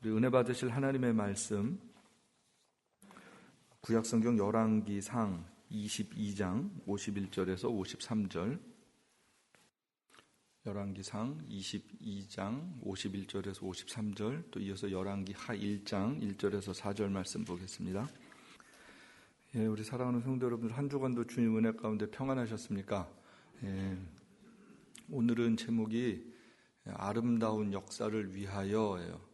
우리 은혜 받으실 하나님의 말씀, 구약성경 열왕기상 22장 51절에서 53절, 열왕기상 22장 51절에서 53절, 또 이어서 열왕기하 1장 1절에서 4절 말씀 보겠습니다. 예, 우리 사랑하는 성도 여러분들, 한 주간도 주님 은혜 가운데 평안하셨습니까? 오늘은 제목이 아름다운 역사를 위하여예요.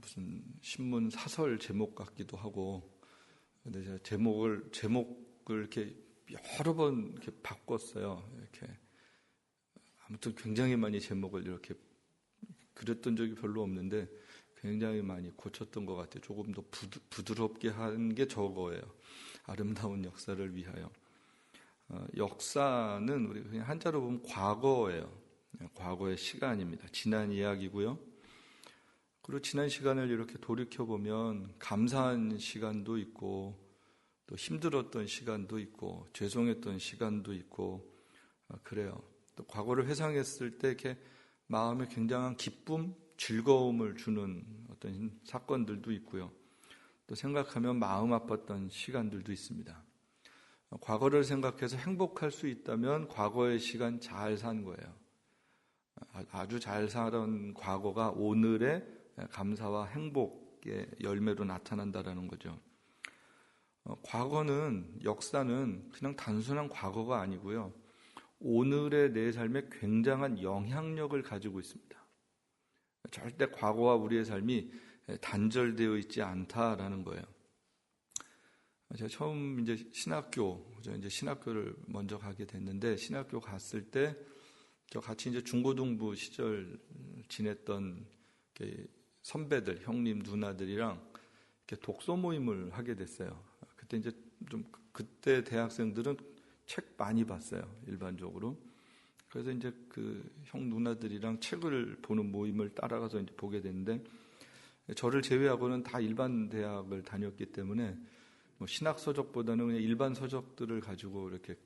무슨 신문 사설 제목 같기도 하고, 근데 제가 제목을 이렇게 여러 번 이렇게 바꿨어요. 이렇게 아무튼 굉장히 많이 제목을 이렇게 그렸던 적이 별로 없는데 굉장히 많이 고쳤던 것 같아요. 조금 더 부드럽게 한 게 저거예요. 아름다운 역사를 위하여. 역사는 우리 그냥 한자로 보면 과거예요. 과거의 시간입니다. 지난 이야기고요. 그리고 지난 시간을 이렇게 돌이켜보면 감사한 시간도 있고, 또 힘들었던 시간도 있고, 죄송했던 시간도 있고, 그래요. 또 과거를 회상했을 때 이렇게 마음에 굉장한 기쁨, 즐거움을 주는 어떤 사건들도 있고요. 또 생각하면 마음 아팠던 시간들도 있습니다. 과거를 생각해서 행복할 수 있다면 과거의 시간 잘 산 거예요. 아주 잘 살던 과거가 오늘의 감사와 행복의 열매로 나타난다라는 거죠. 과거는, 역사는 그냥 단순한 과거가 아니고요. 오늘의 내 삶에 굉장한 영향력을 가지고 있습니다. 절대 과거와 우리의 삶이 단절되어 있지 않다라는 거예요. 제가 처음 이제 신학교를 먼저 가게 됐는데, 신학교 갔을 때 저 같이 이제 중고등부 시절 지냈던 선배들, 형님, 누나들이랑 이렇게 독서 모임을 하게 됐어요. 그때 이제 그때 대학생들은 책 많이 봤어요, 일반적으로. 그래서 이제 그 형 누나들이랑 책을 보는 모임을 따라가서 이제 보게 됐는데, 저를 제외하고는 다 일반 대학을 다녔기 때문에 뭐 신학 서적보다는 그냥 일반 서적들을 가지고 이렇게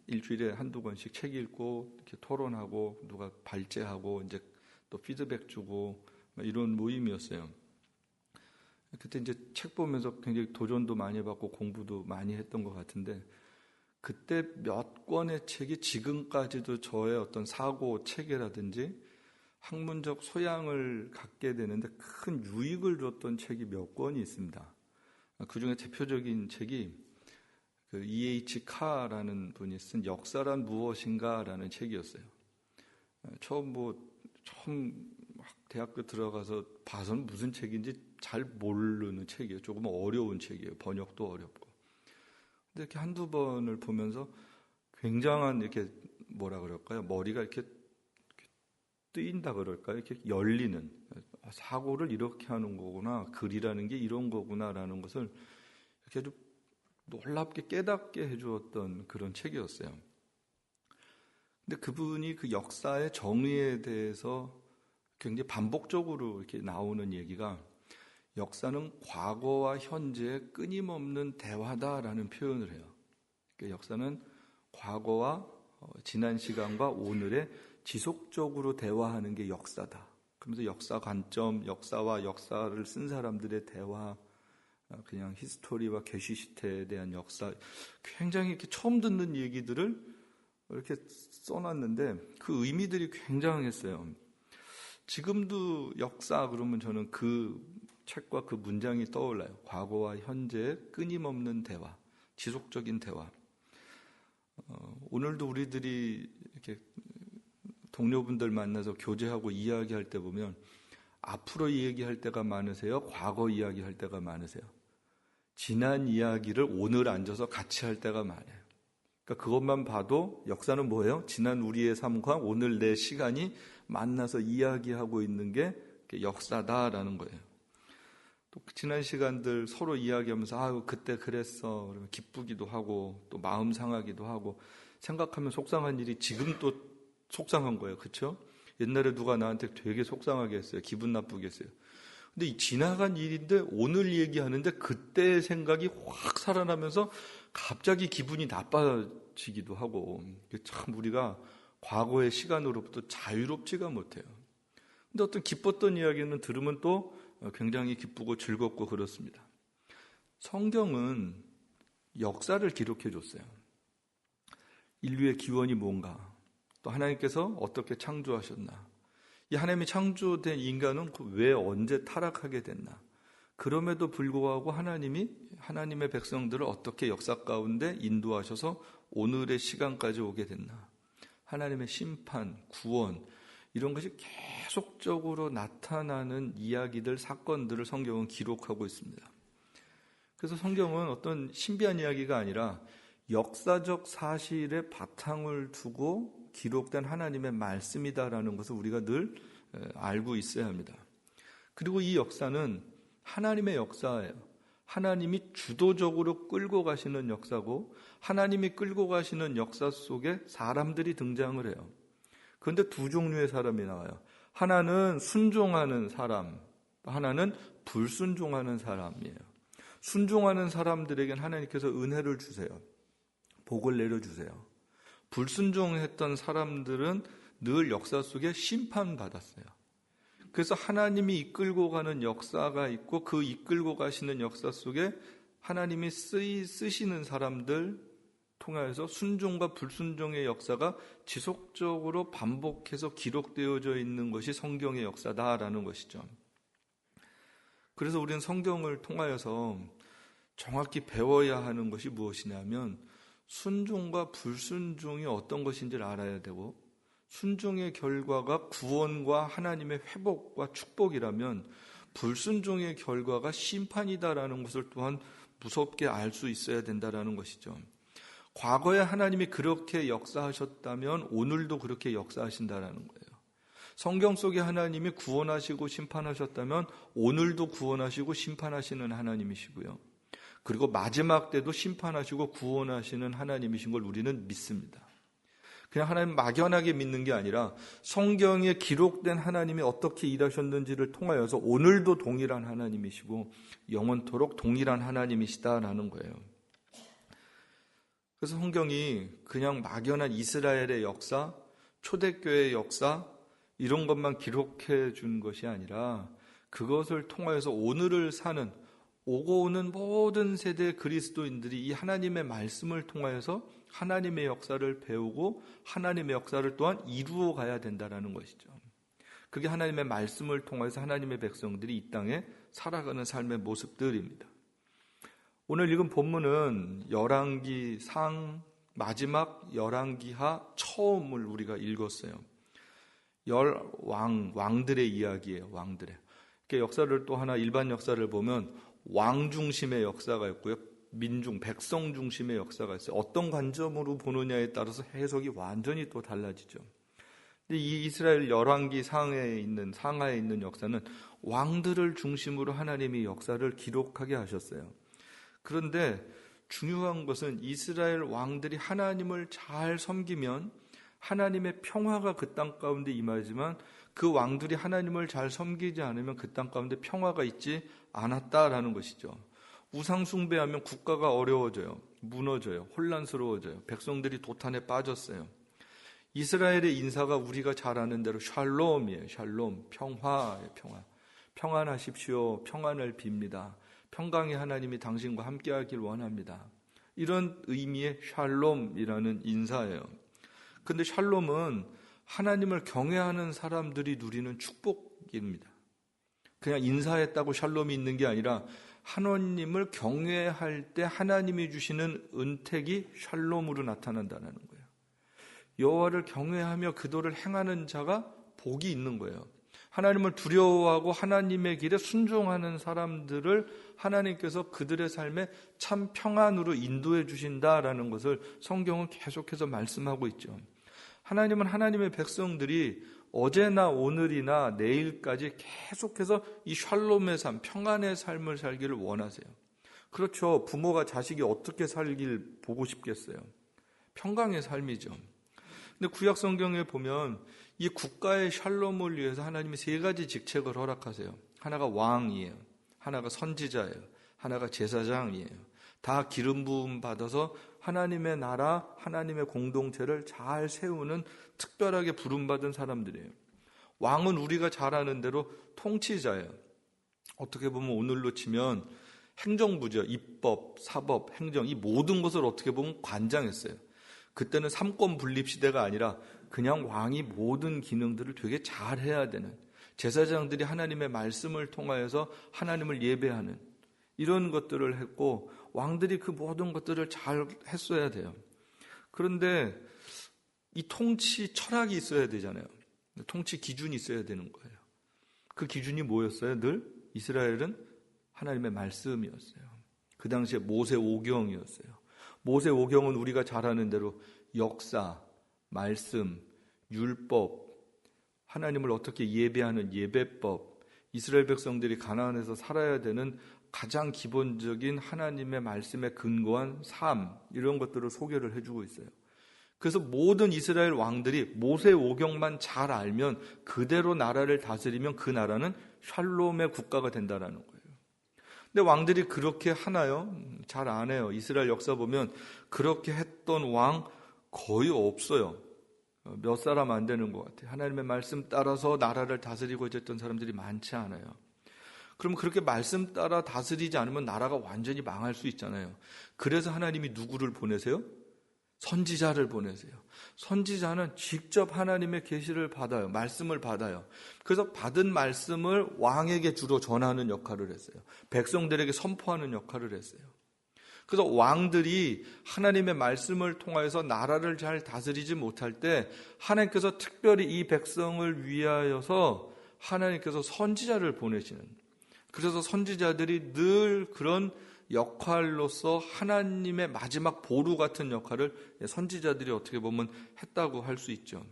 일주일에 한두 권씩 책 읽고 이렇게 토론하고 누가 발제하고 이제 또 피드백 주고 이런 모임이었어요. 그때 이제 책 보면서 굉장히 도전도 많이 받고 공부도 많이 했던 것 같은데, 그때 몇 권의 책이 지금까지도 저의 어떤 사고 체계라든지 학문적 소양을 갖게 되는데 큰 유익을 줬던 책이 몇 권이 있습니다. 그 중에 대표적인 책이 그 E.H. 카라는 분이 쓴 역사란 무엇인가라는 책이었어요. 처음 대학교 들어가서 봐서는 무슨 책인지 잘 모르는 책이에요. 조금 어려운 책이에요. 번역도 어렵고. 근데 이렇게 한두 번을 보면서 굉장한 이렇게 뭐라 그럴까요? 머리가 이렇게 뜨인다 그럴까요? 이렇게 열리는, 사고를 이렇게 하는 거구나, 글이라는 게 이런 거구나라는 것을 이렇게 아주 놀랍게 깨닫게 해주었던 그런 책이었어요. 근데 그분이 그 역사의 정의에 대해서 굉장히 반복적으로 이렇게 나오는 얘기가, 역사는 과거와 현재의 끊임없는 대화다라는 표현을 해요. 그러니까 역사는 과거와 지난 시간과 오늘의 지속적으로 대화하는 게 역사다. 그러면서 역사 관점, 역사와 역사를 쓴 사람들의 대화, 그냥 히스토리와 게시시테에 대한 역사, 굉장히 이렇게 처음 듣는 얘기들을 이렇게 써놨는데 그 의미들이 굉장했어요. 지금도 역사 그러면 저는 그 책과 그 문장이 떠올라요. 과거와 현재의 끊임없는 대화, 지속적인 대화. 오늘도 우리들이 이렇게 동료분들 만나서 교제하고 이야기할 때 보면 앞으로 이야기할 때가 많으세요? 과거 이야기할 때가 많으세요? 지난 이야기를 오늘 앉아서 같이 할 때가 많아요. 그러니까 그것만 봐도 역사는 뭐예요? 지난 우리의 삶과 오늘 내 시간이 만나서 이야기하고 있는 게 역사다라는 거예요. 또 지난 시간들 서로 이야기하면서 아유 그때 그랬어, 그러면 기쁘기도 하고 또 마음 상하기도 하고, 생각하면 속상한 일이 지금 또 속상한 거예요. 그렇죠? 옛날에 누가 나한테 되게 속상하게 했어요. 기분 나쁘게 했어요. 근데 이 지나간 일인데 오늘 얘기하는데 그때의 생각이 확 살아나면서 갑자기 기분이 나빠지기도 하고, 참 우리가 과거의 시간으로부터 자유롭지가 못해요. 근데 어떤 기뻤던 이야기는 들으면 또 굉장히 기쁘고 즐겁고 그렇습니다. 성경은 역사를 기록해 줬어요. 인류의 기원이 뭔가, 또 하나님께서 어떻게 창조하셨나, 이 하나님이 창조된 인간은 왜 언제 타락하게 됐나, 그럼에도 불구하고 하나님이 하나님의 백성들을 어떻게 역사 가운데 인도하셔서 오늘의 시간까지 오게 됐나, 하나님의 심판, 구원, 이런 것이 계속적으로 나타나는 이야기들, 사건들을 성경은 기록하고 있습니다. 그래서 성경은 어떤 신비한 이야기가 아니라 역사적 사실에 바탕을 두고 기록된 하나님의 말씀이다라는 것을 우리가 늘 알고 있어야 합니다. 그리고 이 역사는 하나님의 역사예요. 하나님이 주도적으로 끌고 가시는 역사고, 하나님이 끌고 가시는 역사 속에 사람들이 등장을 해요. 그런데 두 종류의 사람이 나와요. 하나는 순종하는 사람, 하나는 불순종하는 사람이에요. 순종하는 사람들에겐 하나님께서 은혜를 주세요. 복을 내려주세요. 불순종했던 사람들은 늘 역사 속에 심판받았어요. 그래서 하나님이 이끌고 가는 역사가 있고, 그 이끌고 가시는 역사 속에 하나님이 쓰시는 사람들 통하여서 순종과 불순종의 역사가 지속적으로 반복해서 기록되어져 있는 것이 성경의 역사다라는 것이죠. 그래서 우리는 성경을 통하여서 정확히 배워야 하는 것이 무엇이냐면, 순종과 불순종이 어떤 것인지를 알아야 되고, 순종의 결과가 구원과 하나님의 회복과 축복이라면 불순종의 결과가 심판이다라는 것을 또한 무섭게 알 수 있어야 된다라는 것이죠. 과거에 하나님이 그렇게 역사하셨다면 오늘도 그렇게 역사하신다라는 거예요. 성경 속에 하나님이 구원하시고 심판하셨다면 오늘도 구원하시고 심판하시는 하나님이시고요. 그리고 마지막 때도 심판하시고 구원하시는 하나님이신 걸 우리는 믿습니다. 그냥 하나님 막연하게 믿는 게 아니라 성경에 기록된 하나님이 어떻게 일하셨는지를 통하여서 오늘도 동일한 하나님이시고 영원토록 동일한 하나님이시다라는 거예요. 그래서 성경이 그냥 막연한 이스라엘의 역사, 초대교회의 역사, 이런 것만 기록해 준 것이 아니라 그것을 통하여서 오늘을 사는, 오고 오는 모든 세대 그리스도인들이 이 하나님의 말씀을 통하여서 하나님의 역사를 배우고 하나님의 역사를 또한 이루어 가야 된다는 것이죠. 그게 하나님의 말씀을 통해서 하나님의 백성들이 이 땅에 살아가는 삶의 모습들입니다. 오늘 읽은 본문은 열왕기 상 마지막 열왕기하 처음을 우리가 읽었어요. 왕들의 이야기예요. 왕들의. 역사를 또 하나 일반 역사를 보면 왕 중심의 역사가 있고요, 민중, 백성 중심의 역사가 있어요. 어떤 관점으로 보느냐에 따라서 해석이 완전히 또 달라지죠. 근데 이 이스라엘 열왕기 상하에 있는 역사는 왕들을 중심으로 하나님이 역사를 기록하게 하셨어요. 그런데 중요한 것은 이스라엘 왕들이 하나님을 잘 섬기면 하나님의 평화가 그 땅 가운데 임하지만, 그 왕들이 하나님을 잘 섬기지 않으면 그 땅 가운데 평화가 있지 않았다라는 것이죠. 우상 숭배하면 국가가 어려워져요. 무너져요. 혼란스러워져요. 백성들이 도탄에 빠졌어요. 이스라엘의 인사가 우리가 잘 아는 대로 샬롬이에요. 샬롬, 평화예요. 평화. 평안하십시오. 평안을 빕니다. 평강의 하나님이 당신과 함께하길 원합니다. 이런 의미의 샬롬이라는 인사예요. 근데 샬롬은 하나님을 경외하는 사람들이 누리는 축복입니다. 그냥 인사했다고 샬롬이 있는 게 아니라 하나님을 경외할 때 하나님이 주시는 은택이 샬롬으로 나타난다는 거예요. 여호와를 경외하며 그도를 행하는 자가 복이 있는 거예요. 하나님을 두려워하고 하나님의 길에 순종하는 사람들을 하나님께서 그들의 삶에 참 평안으로 인도해 주신다라는 것을 성경은 계속해서 말씀하고 있죠. 하나님은 하나님의 백성들이 어제나 오늘이나 내일까지 계속해서 이 샬롬의 삶, 평안의 삶을 살기를 원하세요. 그렇죠. 부모가 자식이 어떻게 살길 보고 싶겠어요. 평강의 삶이죠. 근데 구약 성경에 보면 이 국가의 샬롬을 위해서 하나님이 세 가지 직책을 허락하세요. 하나가 왕이에요. 하나가 선지자예요. 하나가 제사장이에요. 다 기름 부음 받아서 하나님의 나라, 하나님의 공동체를 잘 세우는 특별하게 부름받은 사람들이에요. 왕은 우리가 잘 아는 대로 통치자예요. 어떻게 보면 오늘로 치면 행정부죠. 입법, 사법, 행정, 이 모든 것을 어떻게 보면 관장했어요. 그때는 삼권 분립 시대가 아니라 그냥 왕이 모든 기능들을 되게 잘 해야 되는, 제사장들이 하나님의 말씀을 통하여서 하나님을 예배하는 이런 것들을 했고, 왕들이 그 모든 것들을 잘 했어야 돼요. 그런데 이 통치 철학이 있어야 되잖아요. 통치 기준이 있어야 되는 거예요. 그 기준이 뭐였어요? 늘 이스라엘은 하나님의 말씀이었어요. 그 당시에 모세 오경이었어요. 모세 오경은 우리가 잘 아는 대로 역사, 말씀, 율법, 하나님을 어떻게 예배하는 예배법, 이스라엘 백성들이 가나안에서 살아야 되는 가장 기본적인 하나님의 말씀에 근거한 삶, 이런 것들을 소개를 해주고 있어요. 그래서 모든 이스라엘 왕들이 모세 오경만 잘 알면, 그대로 나라를 다스리면 그 나라는 샬롬의 국가가 된다는 거예요. 근데 왕들이 그렇게 하나요? 잘 안 해요. 이스라엘 역사 보면 그렇게 했던 왕 거의 없어요. 몇 사람 안 되는 것 같아요. 하나님의 말씀 따라서 나라를 다스리고 있었던 사람들이 많지 않아요. 그럼 그렇게 말씀 따라 다스리지 않으면 나라가 완전히 망할 수 있잖아요. 그래서 하나님이 누구를 보내세요? 선지자를 보내세요. 선지자는 직접 하나님의 계시를 받아요. 말씀을 받아요. 그래서 받은 말씀을 왕에게 주로 전하는 역할을 했어요. 백성들에게 선포하는 역할을 했어요. 그래서 왕들이 하나님의 말씀을 통해서 나라를 잘 다스리지 못할 때 하나님께서 특별히 이 백성을 위하여서 하나님께서 선지자를 보내시는, 그래서 선지자들이 늘 그런 역할로서 하나님의 마지막 보루 같은 역할을 선지자들이 어떻게 보면 했다고 할 수 있죠.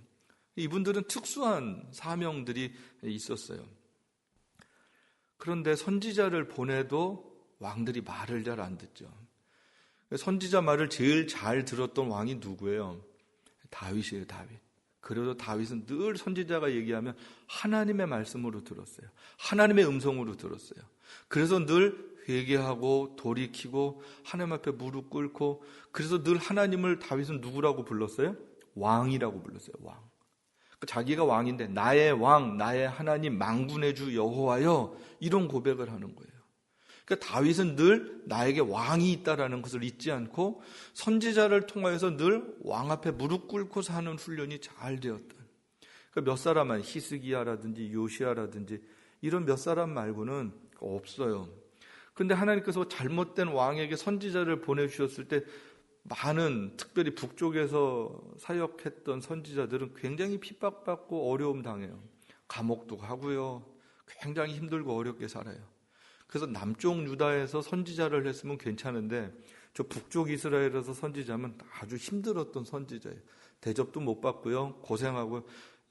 이분들은 특수한 사명들이 있었어요. 그런데 선지자를 보내도 왕들이 말을 잘 안 듣죠. 선지자 말을 제일 잘 들었던 왕이 누구예요? 다윗이에요, 다윗. 그래도 다윗은 늘 선지자가 얘기하면 하나님의 말씀으로 들었어요. 하나님의 음성으로 들었어요. 그래서 늘 회개하고 돌이키고 하나님 앞에 무릎 꿇고, 그래서 늘 하나님을 다윗은 누구라고 불렀어요? 왕이라고 불렀어요. 왕. 자기가 왕인데 나의 왕, 나의 하나님, 만군의 주 여호와여, 이런 고백을 하는 거예요. 그러니까 다윗은 늘 나에게 왕이 있다라는 것을 잊지 않고 선지자를 통하여서 늘 왕 앞에 무릎 꿇고 사는 훈련이 잘 되었다. 그러니까 몇 사람만, 히스기야라든지 요시야라든지 이런 몇 사람 말고는 없어요. 그런데 하나님께서 잘못된 왕에게 선지자를 보내주셨을 때 많은, 특별히 북쪽에서 사역했던 선지자들은 굉장히 핍박받고 어려움 당해요. 감옥도 가고요. 굉장히 힘들고 어렵게 살아요. 그래서 남쪽 유다에서 선지자를 했으면 괜찮은데 저 북쪽 이스라엘에서 선지자면 아주 힘들었던 선지자예요. 대접도 못 받고요. 고생하고,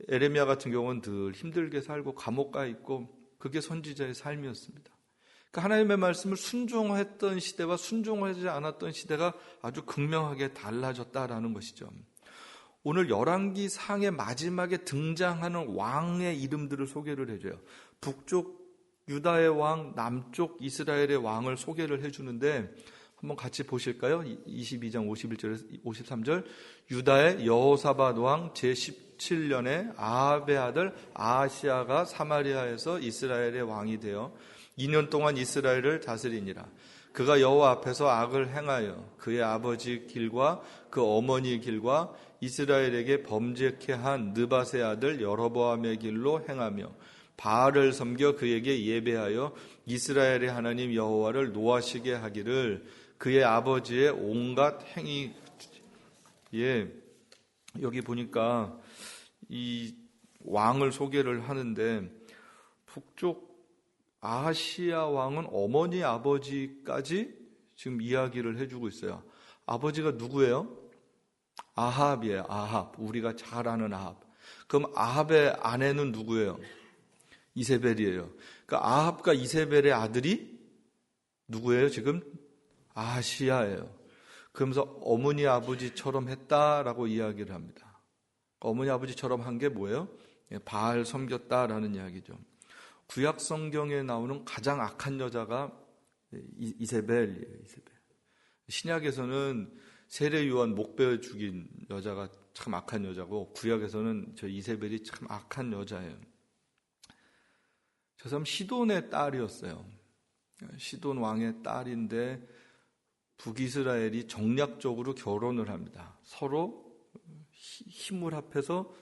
에레미야 같은 경우는 늘 힘들게 살고 감옥 가 있고, 그게 선지자의 삶이었습니다. 그러니까 하나님의 말씀을 순종했던 시대와 순종하지 않았던 시대가 아주 극명하게 달라졌다라는 것이죠. 오늘 열왕기 상의 마지막에 등장하는 왕의 이름들을 소개를 해줘요. 북쪽 유다의 왕, 남쪽 이스라엘의 왕을 소개를 해주는데 한번 같이 보실까요? 22장 51절에서 53절. 유다의 여호사밧 왕 제17년에 아합의 아들 아하시야가 사마리아에서 이스라엘의 왕이 되어 2년 동안 이스라엘을 다스리니라. 그가 여호와 앞에서 악을 행하여 그의 아버지 길과 그 어머니 길과 이스라엘에게 범죄케 한 느밧의 아들 여로보암의 길로 행하며 바알을 섬겨 그에게 예배하여 이스라엘의 하나님 여호와를 노하시게 하기를 그의 아버지의 온갖 행위. 여기 보니까 이 왕을 소개를 하는데 북쪽 아하시야 왕은 어머니 아버지까지 지금 이야기를 해주고 있어요. 아버지가 누구예요? 아합이에요. 아합. 우리가 잘 아는 아합. 그럼 아합의 아내는 누구예요? 이세벨이에요. 그러니까 아합과 이세벨의 아들이 누구예요? 지금 아하시야예요. 그러면서 어머니 아버지처럼 했다라고 이야기를 합니다. 어머니 아버지처럼 한 게 뭐예요? 바알 섬겼다라는 이야기죠. 구약 성경에 나오는 가장 악한 여자가 이세벨이에요. 이세벨. 신약에서는 세례 요한 목베어 죽인 여자가 참 악한 여자고, 구약에서는 저 이세벨이 참 악한 여자예요. 저 사람 시돈의 딸이었어요. 시돈 왕의 딸인데 북이스라엘이 정략적으로 결혼을 합니다. 서로 힘을 합해서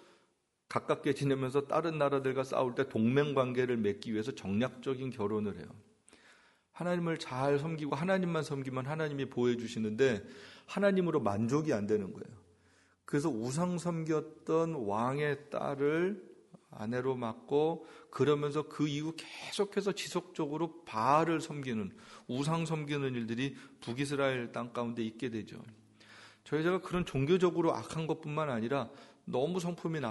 가깝게 지내면서 다른 나라들과 싸울 때 동맹관계를 맺기 위해서 정략적인 결혼을 해요. 하나님을 잘 섬기고 하나님만 섬기면 하나님이 보호해 주시는데 하나님으로 만족이 안 되는 거예요. 그래서 우상 섬겼던 왕의 딸을 아내로 맡고 그러면서 그 이후 계속해서 지속적으로 바알을 섬기는, 우상 섬기는 일들이 북이스라엘 땅 가운데 있게 되죠. 저희가 그런 종교적으로 악한 것뿐만 아니라 너무 성품이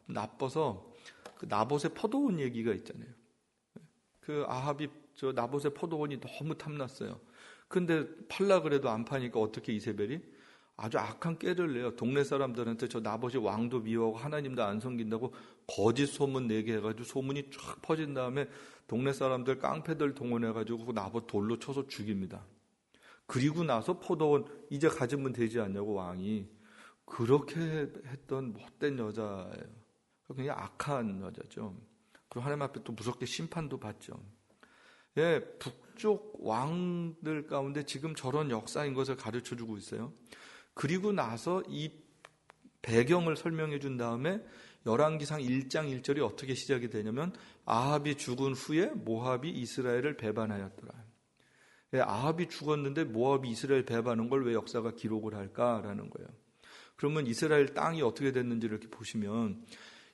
나빠서 그 나봇의 포도원 얘기가 있잖아요. 그 아합이 저 나봇의 포도원이 너무 탐났어요. 근데 팔라 그래도 안 파니까 어떻게 이세벨이 아주 악한 꾀를 내요. 동네 사람들한테 저 나봇이 왕도 미워하고 하나님도 안 섬긴다고 거짓 소문 내게 해가지고 소문이 쫙 퍼진 다음에 동네 사람들 깡패들 동원해가지고 그 나봇 돌로 쳐서 죽입니다. 그리고 나서 포도원 이제 가지면 되지 않냐고 왕이. 그렇게 했던 못된 여자예요. 굉장히 악한 여자죠. 그리고 하나님 앞에 또 무섭게 심판도 받죠. 예, 북쪽 왕들 가운데 지금 저런 역사인 것을 가르쳐주고 있어요. 그리고 나서 이 배경을 설명해 준 다음에 열왕기상 1장 1절이 어떻게 시작이 되냐면 아합이 죽은 후에 모압이 이스라엘을 배반하였더라. 예, 아합이 죽었는데 모압이 이스라엘 배반한 걸 왜 역사가 기록을 할까라는 거예요. 그러면 이스라엘 땅이 어떻게 됐는지를 이렇게 보시면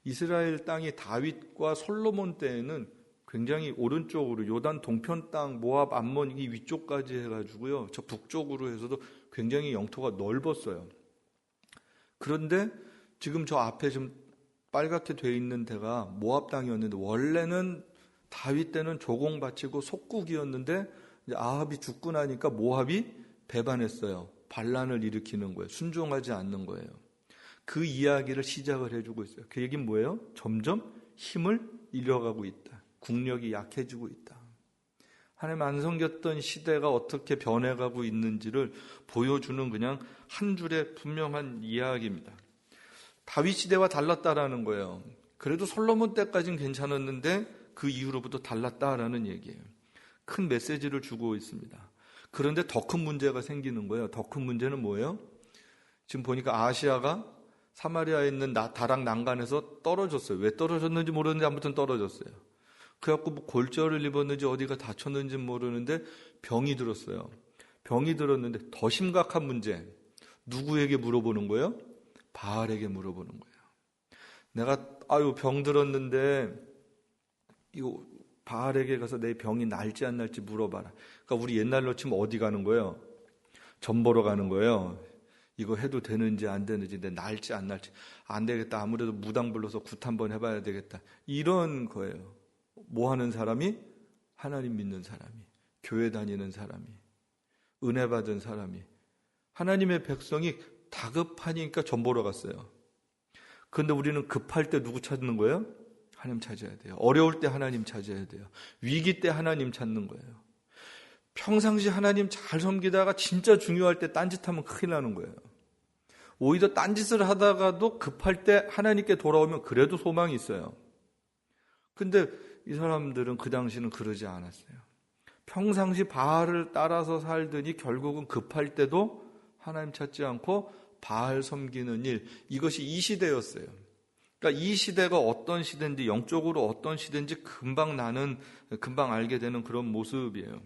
이스라엘 땅이 다윗과 솔로몬 때에는 굉장히 오른쪽으로 요단 동편 땅 모압 암몬 이 위쪽까지 해가지고요. 저 북쪽으로 해서도 굉장히 영토가 넓었어요. 그런데 지금 저 앞에 좀 빨갛게 돼 있는 데가 모압 땅이었는데 원래는 다윗 때는 조공 바치고 속국이었는데 이제 아합이 죽고 나니까 모압이 배반했어요. 반란을 일으키는 거예요. 순종하지 않는 거예요. 그 이야기를 시작을 해주고 있어요. 그 얘기는 뭐예요? 점점 힘을 잃어가고 있다. 국력이 약해지고 있다. 하나님 안 섬겼던 시대가 어떻게 변해가고 있는지를 보여주는 그냥 한 줄의 분명한 이야기입니다. 다윗 시대와 달랐다라는 거예요. 그래도 솔로몬 때까지는 괜찮았는데 그 이후로부터 달랐다라는 얘기예요. 큰 메시지를 주고 있습니다. 그런데 더 큰 문제가 생기는 거예요. 더 큰 문제는 뭐예요? 지금 보니까 아시아가 사마리아에 있는 다락 난간에서 떨어졌어요. 왜 떨어졌는지 모르는데 아무튼 떨어졌어요. 그래갖고 뭐 골절을 입었는지 어디가 다쳤는지 모르는데 병이 들었어요. 병이 들었는데 더 심각한 문제. 누구에게 물어보는 거예요? 바알에게 물어보는 거예요. 내가 병 들었는데 이거 바알에게 가서 내 병이 날지 안 날지 물어봐라. 그러니까 우리 옛날로 치면 어디 가는 거예요? 점 보러 가는 거예요. 이거 해도 되는지 안 되는지, 내 날지 안 날지. 안 되겠다. 아무래도 무당 불러서 굿 한번 해봐야 되겠다. 이런 거예요. 뭐 하는 사람이? 하나님 믿는 사람이, 교회 다니는 사람이, 은혜 받은 사람이. 하나님의 백성이 다급하니까 점 보러 갔어요. 그런데 우리는 급할 때 누구 찾는 거예요? 하나님 찾아야 돼요. 어려울 때 하나님 찾아야 돼요. 위기 때 하나님 찾는 거예요. 평상시 하나님 잘 섬기다가 진짜 중요할 때 딴짓하면 큰일 나는 거예요. 오히려 딴짓을 하다가도 급할 때 하나님께 돌아오면 그래도 소망이 있어요. 근데 이 사람들은 그 당시는 그러지 않았어요. 평상시 바알을 따라서 살더니 결국은 급할 때도 하나님 찾지 않고 바알 섬기는 일, 이것이 이 시대였어요. 그러니까 이 시대가 어떤 시대인지, 영적으로 어떤 시대인지 금방 알게 되는 그런 모습이에요.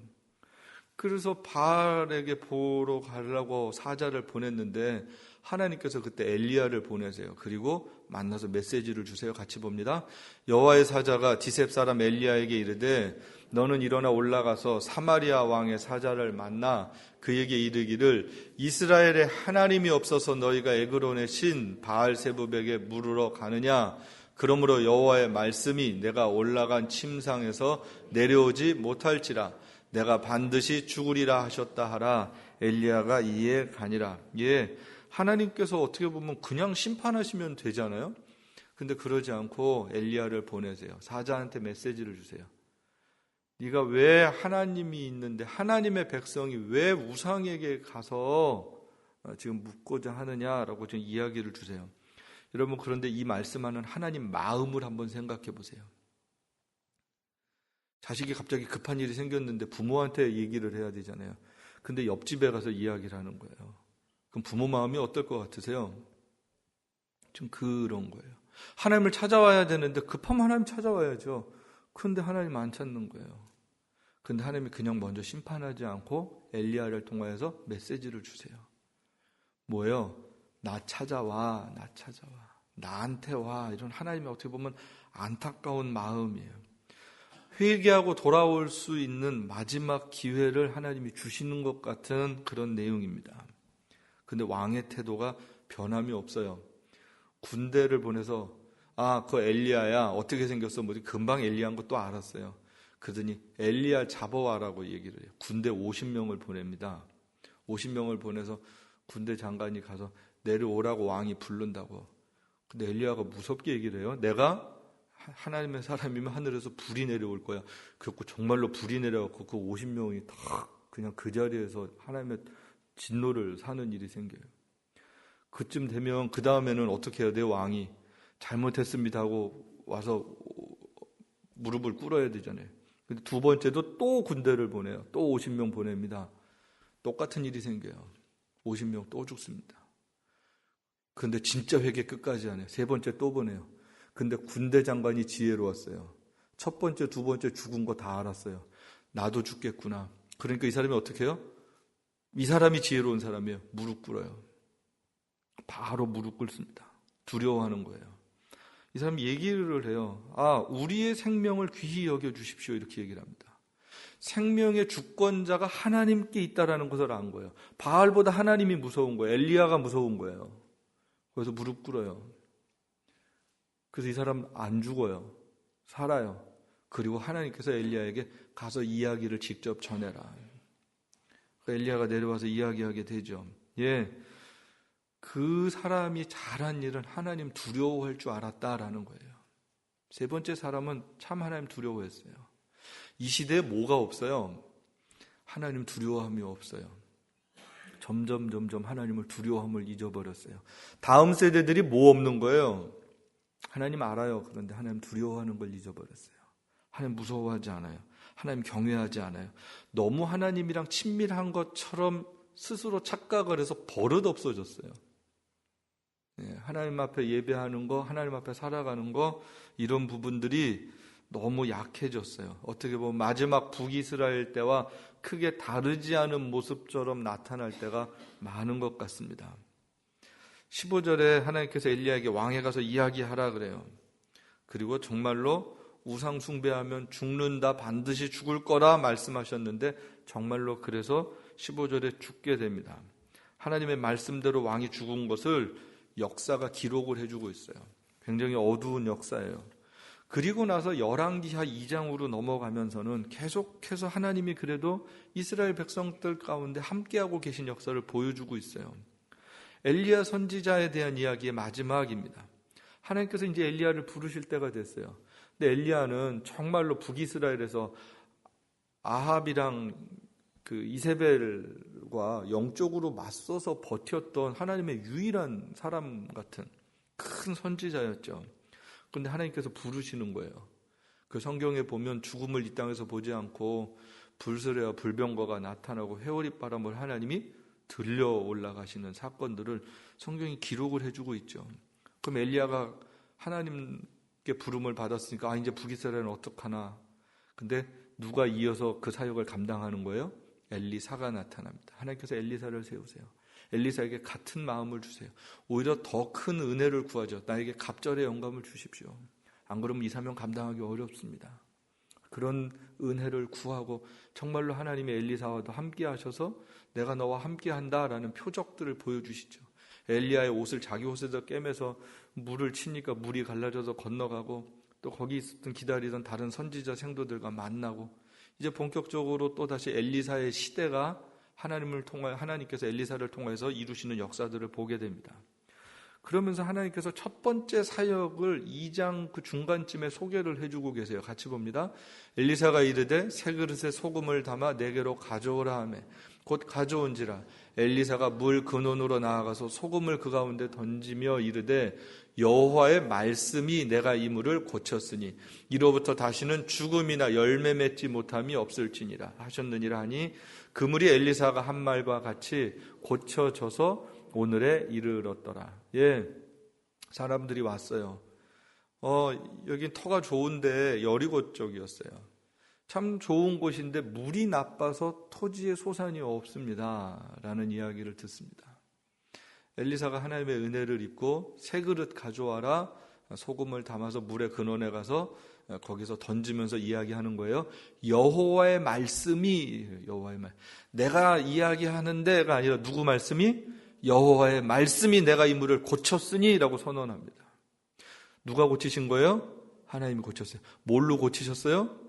그래서 바알에게 보러 가려고 사자를 보냈는데 하나님께서 그때 엘리야를 보내세요. 그리고 만나서 메시지를 주세요. 같이 봅니다. 여호와의 사자가 디셉 사람 엘리야에게 이르되 너는 일어나 올라가서 사마리아 왕의 사자를 만나 그에게 이르기를 이스라엘에 하나님이 없어서 너희가 에그론의 신 바알세붑에게 물으러 가느냐. 그러므로 여호와의 말씀이 내가 올라간 침상에서 내려오지 못할지라. 내가 반드시 죽으리라 하셨다 하라. 엘리야가 이에 가니라. 예, 하나님께서 어떻게 보면 그냥 심판하시면 되잖아요. 근데 그러지 않고 엘리야를 보내세요. 사자한테 메시지를 주세요. 네가 왜 하나님이 있는데 하나님의 백성이 왜 우상에게 가서 지금 묻고자 하느냐라고 지금 이야기를 주세요. 여러분, 그런데 이 말씀하는 하나님 마음을 한번 생각해 보세요. 자식이 갑자기 급한 일이 생겼는데 부모한테 얘기를 해야 되잖아요. 근데 옆집에 가서 이야기를 하는 거예요. 그럼 부모 마음이 어떨 것 같으세요? 좀 그런 거예요. 하나님을 찾아와야 되는데 급하면 하나님 찾아와야죠. 그런데 하나님 안 찾는 거예요. 근데 하나님이 그냥 먼저 심판하지 않고 엘리야를 통하여서 메시지를 주세요. 뭐예요? 나 찾아와, 나 찾아와. 나한테 와. 이런 하나님의 어떻게 보면 안타까운 마음이에요. 회개하고 돌아올 수 있는 마지막 기회를 하나님이 주시는 것 같은 그런 내용입니다. 근데 왕의 태도가 변함이 없어요. 군대를 보내서 그 엘리야야 어떻게 생겼어? 뭐지? 금방 엘리야인 것도 알았어요. 그러더니 엘리야 잡아와라고 얘기를 해요. 군대 50명을 보냅니다. 50명을 보내서 군대 장관이 가서 내려오라고 왕이 부른다고. 근데 엘리야가 무섭게 얘기를 해요. 내가 하나님의 사람이면 하늘에서 불이 내려올 거야. 그래서 정말로 불이 내려갖고 그 50명이 다 그냥 그 자리에서 하나님의 진노를 사는 일이 생겨요. 그쯤 되면 그 다음에는 어떻게 해야 돼요? 왕이 잘못했습니다 하고 와서 무릎을 꿇어야 되잖아요. 근데 두 번째도 또 군대를 보내요. 또 50명 보냅니다. 똑같은 일이 생겨요. 50명 또 죽습니다. 근데 진짜 회개 끝까지 안 해요. 세 번째 또 보내요. 근데 군대 장관이 지혜로웠어요. 첫 번째, 두 번째 죽은 거 다 알았어요. 나도 죽겠구나. 그러니까 이 사람이 어떻게 해요? 이 사람이 지혜로운 사람이에요. 무릎 꿇어요. 바로 무릎 꿇습니다. 두려워하는 거예요. 이 사람이 얘기를 해요. 우리의 생명을 귀히 여겨주십시오. 이렇게 얘기를 합니다. 생명의 주권자가 하나님께 있다라는 것을 안 거예요. 바알보다 하나님이 무서운 거예요. 엘리야가 무서운 거예요. 그래서 무릎 꿇어요. 그래서 이 사람 안 죽어요. 살아요. 그리고 하나님께서 엘리야에게 가서 이야기를 직접 전해라. 엘리야가 내려와서 이야기하게 되죠. 그 사람이 잘한 일은 하나님 두려워할 줄 알았다라는 거예요. 세 번째 사람은 참 하나님 두려워했어요. 이 시대에 뭐가 없어요? 하나님 두려워함이 없어요. 점점 하나님을 두려워함을 잊어버렸어요. 다음 세대들이 뭐 없는 거예요? 하나님 알아요. 그런데 하나님 두려워하는 걸 잊어버렸어요. 하나님 무서워하지 않아요. 하나님 경외하지 않아요. 너무 하나님이랑 친밀한 것처럼 스스로 착각을 해서 버릇 없어졌어요. 하나님 앞에 예배하는 거, 하나님 앞에 살아가는 거, 이런 부분들이 너무 약해졌어요. 어떻게 보면 마지막 북이스라엘 때와 크게 다르지 않은 모습처럼 나타날 때가 많은 것 같습니다. 15절에 하나님께서 엘리야에게 왕에 가서 이야기하라 그래요. 그리고 정말로 우상 숭배하면 죽는다, 반드시 죽을 거라 말씀하셨는데 정말로 그래서 15절에 죽게 됩니다. 하나님의 말씀대로 왕이 죽은 것을 역사가 기록을 해주고 있어요. 굉장히 어두운 역사예요. 그리고 나서 열왕기하 2장으로 넘어가면서는 계속해서 하나님이 그래도 이스라엘 백성들 가운데 함께하고 계신 역사를 보여주고 있어요. 엘리야 선지자에 대한 이야기의 마지막입니다. 하나님께서 이제 엘리야를 부르실 때가 됐어요. 근데 엘리야는 정말로 북이스라엘에서 아합이랑 그 이세벨과 영적으로 맞서서 버텼던 하나님의 유일한 사람 같은 큰 선지자였죠. 그런데 하나님께서 부르시는 거예요. 그 성경에 보면 죽음을 이 땅에서 보지 않고 불수레와 불병거가 나타나고 회오리 바람을 하나님이 들려 올라가시는 사건들을 성경이 기록을 해주고 있죠. 그럼 엘리야가 하나님께 부름을 받았으니까 이제 북이스라엘은 어떡하나. 근데 누가 이어서 그 사역을 감당하는 거예요? 엘리사가 나타납니다. 하나님께서 엘리사를 세우세요. 엘리사에게 같은 마음을 주세요. 오히려 더 큰 은혜를 구하죠. 나에게 갑절의 영감을 주십시오. 안 그러면 이 사명 감당하기 어렵습니다. 그런 은혜를 구하고 정말로 하나님의 엘리사와도 함께 하셔서 내가 너와 함께 한다라는 표적들을 보여주시죠. 엘리야의 옷을 자기 옷에다 꿰매서 물을 치니까 물이 갈라져서 건너가고 또 거기 있었던 기다리던 다른 선지자 생도들과 만나고 이제 본격적으로 또다시 엘리사의 시대가 하나님께서 엘리사를 통해서 이루시는 역사들을 보게 됩니다. 그러면서 하나님께서 첫 번째 사역을 2장 그 중간쯤에 소개를 해주고 계세요. 같이 봅니다. 엘리사가 이르되 새 그릇에 소금을 담아 내게로 가져오라 하매 곧 가져온지라. 엘리사가 물 근원으로 나아가서 소금을 그 가운데 던지며 이르되 여호와의 말씀이 내가 이 물을 고쳤으니 이로부터 다시는 죽음이나 열매 맺지 못함이 없을지니라 하셨느니라 하니 그 물이 엘리사가 한 말과 같이 고쳐져서 오늘에 이르렀더라. 예, 사람들이 왔어요. 여긴 터가 좋은데 여리고 쪽이었어요. 참 좋은 곳인데 물이 나빠서 토지에 소산이 없습니다 라는 이야기를 듣습니다. 엘리사가 하나님의 은혜를 입고 새 그릇 가져와라, 소금을 담아서 물의 근원에 가서 거기서 던지면서 이야기하는 거예요. 여호와의 말씀이, 여호와의 말, 내가 이야기하는 데가 아니라 누구 말씀이? 여호와의 말씀이 내가 이 물을 고쳤으니 라고 선언합니다. 누가 고치신 거예요? 하나님이 고쳤어요. 뭘로 고치셨어요?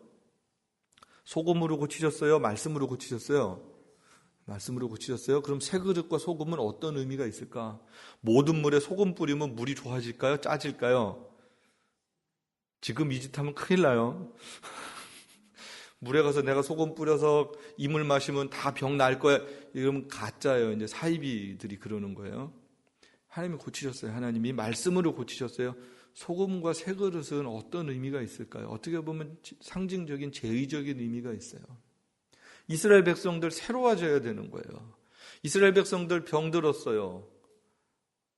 소금으로 고치셨어요? 말씀으로 고치셨어요? 말씀으로 고치셨어요? 그럼 새 그릇과 소금은 어떤 의미가 있을까? 모든 물에 소금 뿌리면 물이 좋아질까요? 짜질까요? 지금 이 짓 하면 큰일 나요. 물에 가서 내가 소금 뿌려서 이 물 마시면 다 병 날 거야. 이러면 가짜예요. 이제 사이비들이 그러는 거예요. 하나님이 고치셨어요. 하나님이 말씀으로 고치셨어요. 소금과 새 그릇은 어떤 의미가 있을까요? 어떻게 보면 상징적인 제의적인 의미가 있어요. 이스라엘 백성들 새로워져야 되는 거예요. 이스라엘 백성들 병들었어요.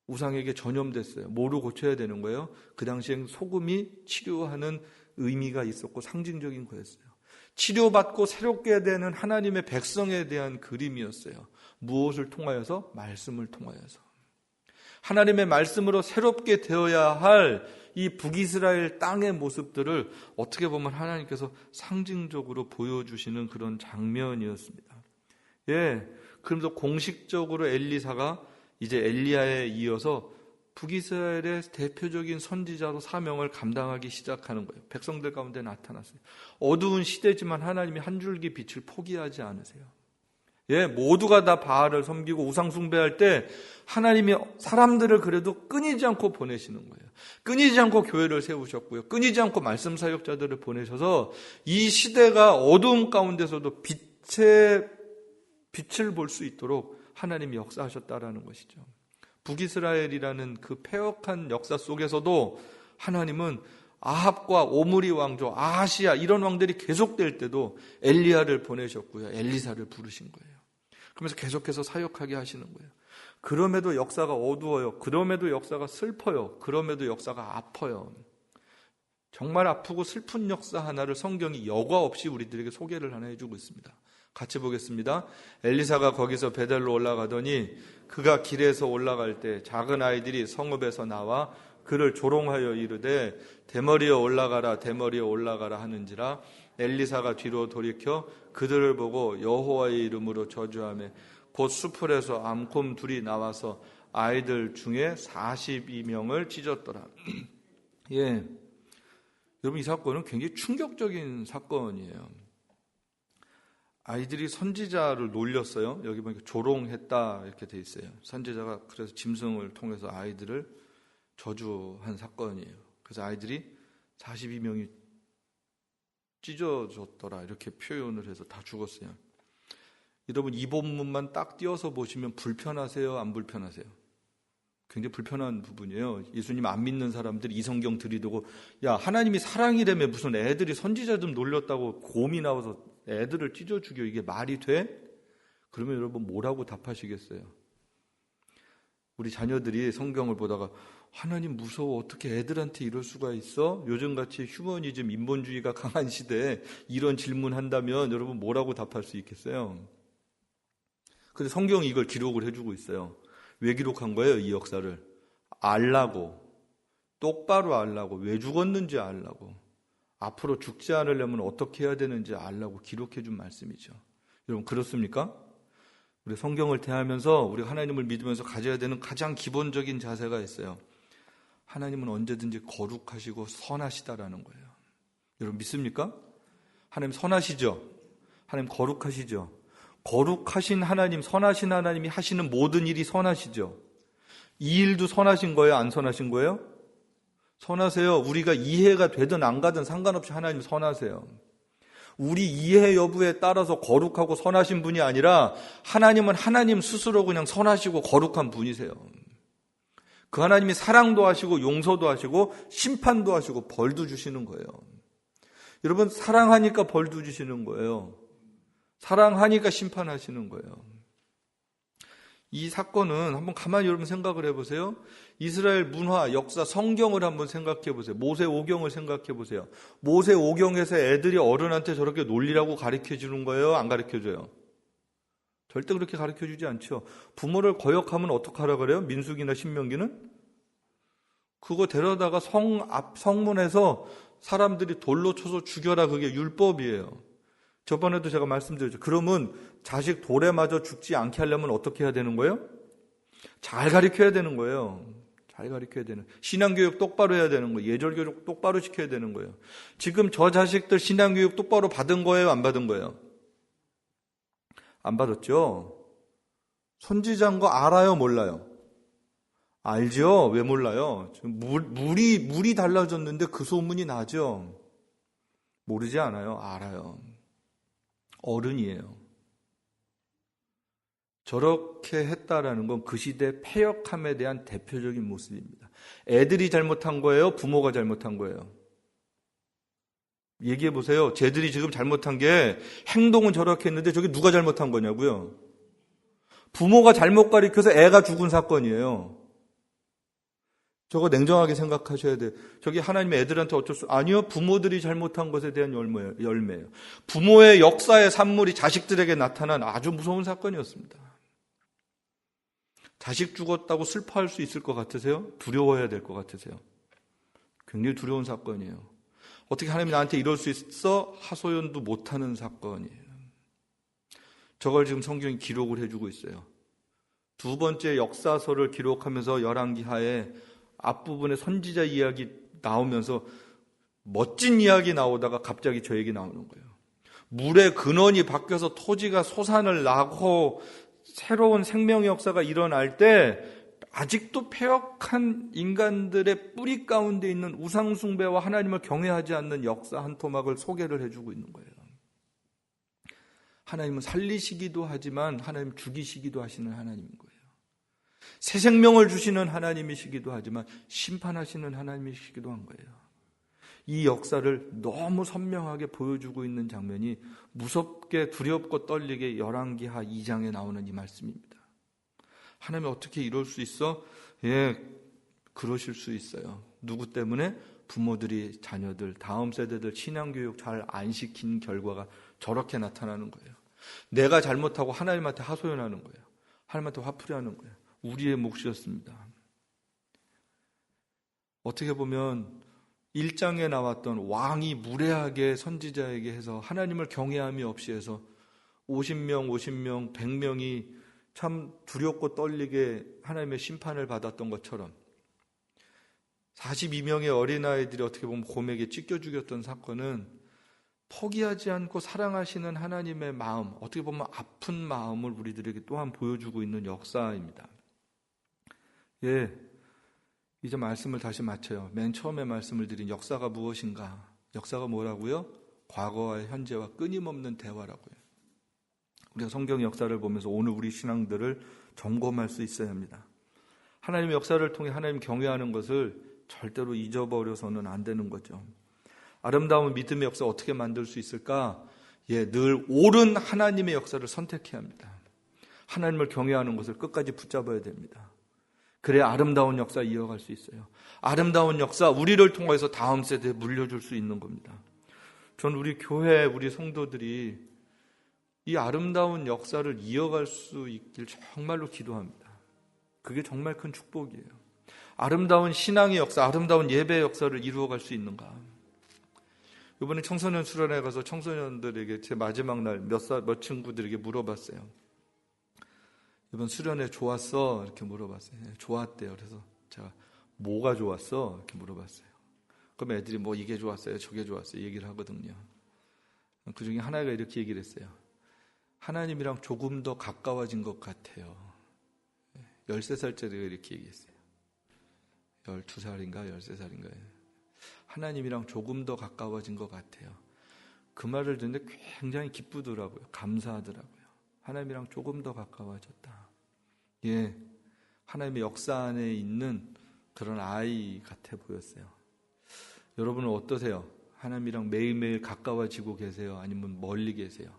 우상에게 전염됐어요. 뭐로 고쳐야 되는 거예요? 그 당시엔 소금이 치료하는 의미가 있었고 상징적인 거였어요. 치료받고 새롭게 되는 하나님의 백성에 대한 그림이었어요. 무엇을 통하여서? 말씀을 통하여서. 하나님의 말씀으로 새롭게 되어야 할 이 북이스라엘 땅의 모습들을 어떻게 보면 하나님께서 상징적으로 보여주시는 그런 장면이었습니다. 예, 그러면서 공식적으로 엘리사가 이제 엘리야에 이어서 북이스라엘의 대표적인 선지자로 사명을 감당하기 시작하는 거예요. 백성들 가운데 나타났어요. 어두운 시대지만 하나님이 한 줄기 빛을 포기하지 않으세요. 예, 모두가 다 바알을 섬기고 우상 숭배할 때 하나님이 사람들을 그래도 끊이지 않고 보내시는 거예요. 끊이지 않고 교회를 세우셨고요. 끊이지 않고 말씀 사역자들을 보내셔서 이 시대가 어두움 가운데서도 빛을 볼 수 있도록 하나님이 역사하셨다라는 것이죠. 북이스라엘이라는 그 패역한 역사 속에서도 하나님은 아합과 오므리 왕조, 아하시야 이런 왕들이 계속될 때도 엘리야를 보내셨고요. 엘리사를 부르신 거예요. 그러면서 계속해서 사역하게 하시는 거예요. 그럼에도 역사가 어두워요. 그럼에도 역사가 슬퍼요. 그럼에도 역사가 아파요. 정말 아프고 슬픈 역사 하나를 성경이 여과 없이 우리들에게 소개를 하나 해주고 있습니다. 같이 보겠습니다. 엘리사가 거기서 베델로 올라가더니 그가 길에서 올라갈 때 작은 아이들이 성읍에서 나와 그를 조롱하여 이르되 대머리에 올라가라 대머리에 올라가라 하는지라. 엘리사가 뒤로 돌이켜 그들을 보고 여호와의 이름으로 저주하며 곧 수풀에서 암곰 둘이 나와서 아이들 중에 42명을 찢었더라. 예, 여러분 이 사건은 굉장히 충격적인 사건이에요. 아이들이 선지자를 놀렸어요. 여기 보니까 조롱했다 이렇게 돼 있어요. 선지자가 그래서 짐승을 통해서 아이들을 저주한 사건이에요. 그래서 아이들이 42명이 찢어졌더라 이렇게 표현을 해서 다 죽었어요. 여러분 이 본문만 딱 띄어서 보시면 불편하세요? 안 불편하세요? 굉장히 불편한 부분이에요. 예수님 안 믿는 사람들이 이 성경 들이대고 야 하나님이 사랑이라며 무슨 애들이 선지자 좀 놀렸다고 곰이 나와서 애들을 찢어 죽여 이게 말이 돼? 그러면 여러분 뭐라고 답하시겠어요? 우리 자녀들이 성경을 보다가 하나님 무서워 어떻게 애들한테 이럴 수가 있어? 요즘같이 휴머니즘 인본주의가 강한 시대에 이런 질문한다면 여러분 뭐라고 답할 수 있겠어요? 근데 성경이 이걸 기록을 해주고 있어요. 왜 기록한 거예요? 이 역사를 알라고, 똑바로 알라고, 왜 죽었는지 알라고, 앞으로 죽지 않으려면 어떻게 해야 되는지 알라고 기록해 준 말씀이죠. 여러분 그렇습니까? 우리 성경을 대하면서 우리 하나님을 믿으면서 가져야 되는 가장 기본적인 자세가 있어요. 하나님은 언제든지 거룩하시고 선하시다라는 거예요. 여러분 믿습니까? 하나님 선하시죠? 하나님 거룩하시죠? 거룩하신 하나님, 선하신 하나님이 하시는 모든 일이 선하시죠? 이 일도 선하신 거예요? 안 선하신 거예요? 선하세요. 우리가 이해가 되든 안 가든 상관없이 하나님 선하세요. 우리 이해 여부에 따라서 거룩하고 선하신 분이 아니라 하나님은 하나님 스스로 그냥 선하시고 거룩한 분이세요. 그 하나님이 사랑도 하시고 용서도 하시고 심판도 하시고 벌도 주시는 거예요. 여러분, 사랑하니까 벌도 주시는 거예요. 사랑하니까 심판하시는 거예요. 이 사건은 한번 가만히 여러분 생각을 해보세요. 이스라엘 문화, 역사, 성경을 한번 생각해 보세요. 모세오경을 생각해 보세요. 모세오경에서 애들이 어른한테 저렇게 놀리라고 가르쳐 주는 거예요? 안 가르쳐 줘요? 절대 그렇게 가르쳐 주지 않죠. 부모를 거역하면 어떡하라 그래요? 민수기나 신명기는? 그거 데려다가 성문에서 사람들이 돌로 쳐서 죽여라. 그게 율법이에요. 저번에도 제가 말씀드렸죠. 그러면 자식 돌에 맞아 죽지 않게 하려면 어떻게 해야 되는 거예요? 잘 가르쳐야 되는 거예요. 잘 가르쳐야 되는. 신앙교육 똑바로 해야 되는 거예요. 예절교육 똑바로 시켜야 되는 거예요. 지금 저 자식들 신앙교육 똑바로 받은 거예요? 안 받은 거예요? 안 받았죠? 선지자인 거 알아요? 몰라요? 알죠? 왜 몰라요? 물이 달라졌는데 그 소문이 나죠? 모르지 않아요? 알아요. 어른이에요. 저렇게 했다라는 건 그 시대 패역함에 대한 대표적인 모습입니다. 애들이 잘못한 거예요? 부모가 잘못한 거예요? 얘기해 보세요. 쟤들이 지금 잘못한 게 행동은 저렇게 했는데 저게 누가 잘못한 거냐고요? 부모가 잘못 가르쳐서 애가 죽은 사건이에요. 저거 냉정하게 생각하셔야 돼요. 저기 하나님의 애들한테 아니요. 부모들이 잘못한 것에 대한 열매예요. 부모의 역사의 산물이 자식들에게 나타난 아주 무서운 사건이었습니다. 자식 죽었다고 슬퍼할 수 있을 것 같으세요? 두려워해야 될 것 같으세요? 굉장히 두려운 사건이에요. 어떻게 하나님이 나한테 이럴 수 있어? 하소연도 못하는 사건이에요. 저걸 지금 성경이 기록을 해주고 있어요. 두 번째 역사서를 기록하면서 열왕기하에 앞부분에 선지자 이야기 나오면서 멋진 이야기 나오다가 갑자기 저 얘기 나오는 거예요. 물의 근원이 바뀌어서 토지가 솟아날 나고 새로운 생명의 역사가 일어날 때 아직도 패역한 인간들의 뿌리 가운데 있는 우상숭배와 하나님을 경외하지 않는 역사 한 토막을 소개를 해주고 있는 거예요. 하나님은 살리시기도 하지만 하나님 죽이시기도 하시는 하나님인 거예요. 새 생명을 주시는 하나님이시기도 하지만 심판하시는 하나님이시기도 한 거예요. 이 역사를 너무 선명하게 보여주고 있는 장면이 무섭게 두렵고 떨리게 열왕기하 2장에 나오는 이 말씀입니다. 하나님이 어떻게 이럴 수 있어? 예, 그러실 수 있어요. 누구 때문에? 부모들이 자녀들, 다음 세대들 신앙교육 잘 안 시킨 결과가 저렇게 나타나는 거예요. 내가 잘못하고 하나님한테 하소연하는 거예요. 하나님한테 화풀이하는 거예요. 우리의 몫이었습니다. 어떻게 보면 1장에 나왔던 왕이 무례하게 선지자에게 해서 하나님을 경외함이 없이 해서 50명, 100명이 참 두렵고 떨리게 하나님의 심판을 받았던 것처럼 42명의 어린아이들이 어떻게 보면 곰에게 찢겨 죽였던 사건은 포기하지 않고 사랑하시는 하나님의 마음, 어떻게 보면 아픈 마음을 우리들에게 또한 보여주고 있는 역사입니다. 예, 이제 말씀을 다시 마쳐요. 맨 처음에 말씀을 드린 역사가 무엇인가? 역사가 뭐라고요? 과거와 현재와 끊임없는 대화라고요. 우리가 성경 역사를 보면서 오늘 우리 신앙들을 점검할 수 있어야 합니다. 하나님의 역사를 통해 하나님 경외하는 것을 절대로 잊어버려서는 안 되는 거죠. 아름다운 믿음의 역사 어떻게 만들 수 있을까? 예, 늘 옳은 하나님의 역사를 선택해야 합니다. 하나님을 경외하는 것을 끝까지 붙잡아야 됩니다. 그래야 아름다운 역사 이어갈 수 있어요. 아름다운 역사 우리를 통해서 다음 세대에 물려줄 수 있는 겁니다. 전 우리 교회 우리 성도들이 이 아름다운 역사를 이어갈 수 있길 정말로 기도합니다. 그게 정말 큰 축복이에요. 아름다운 신앙의 역사, 아름다운 예배의 역사를 이루어갈 수 있는가? 이번에 청소년 수련회 가서 청소년들에게 제 마지막 날 몇 친구들에게 물어봤어요. 이번 수련회 좋았어? 이렇게 물어봤어요. 좋았대요. 그래서 제가 뭐가 좋았어? 이렇게 물어봤어요. 그럼 애들이 뭐 이게 좋았어요, 저게 좋았어요 얘기를 하거든요. 그 중에 하나가 이렇게 얘기를 했어요. 하나님이랑 조금 더 가까워진 것 같아요. 13살짜리가 이렇게 얘기했어요. 12살인가 13살인가요. 하나님이랑 조금 더 가까워진 것 같아요. 그 말을 듣는데 굉장히 기쁘더라고요. 감사하더라고요. 하나님이랑 조금 더 가까워졌다. 예, 하나님의 역사 안에 있는 그런 아이 같아 보였어요. 여러분은 어떠세요? 하나님이랑 매일매일 가까워지고 계세요? 아니면 멀리 계세요?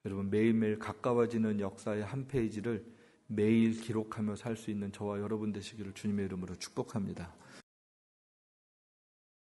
여러분, 매일매일 가까워지는 역사의 한 페이지를 매일 기록하며 살 수 있는 저와 여러분 되시기를 주님의 이름으로 축복합니다.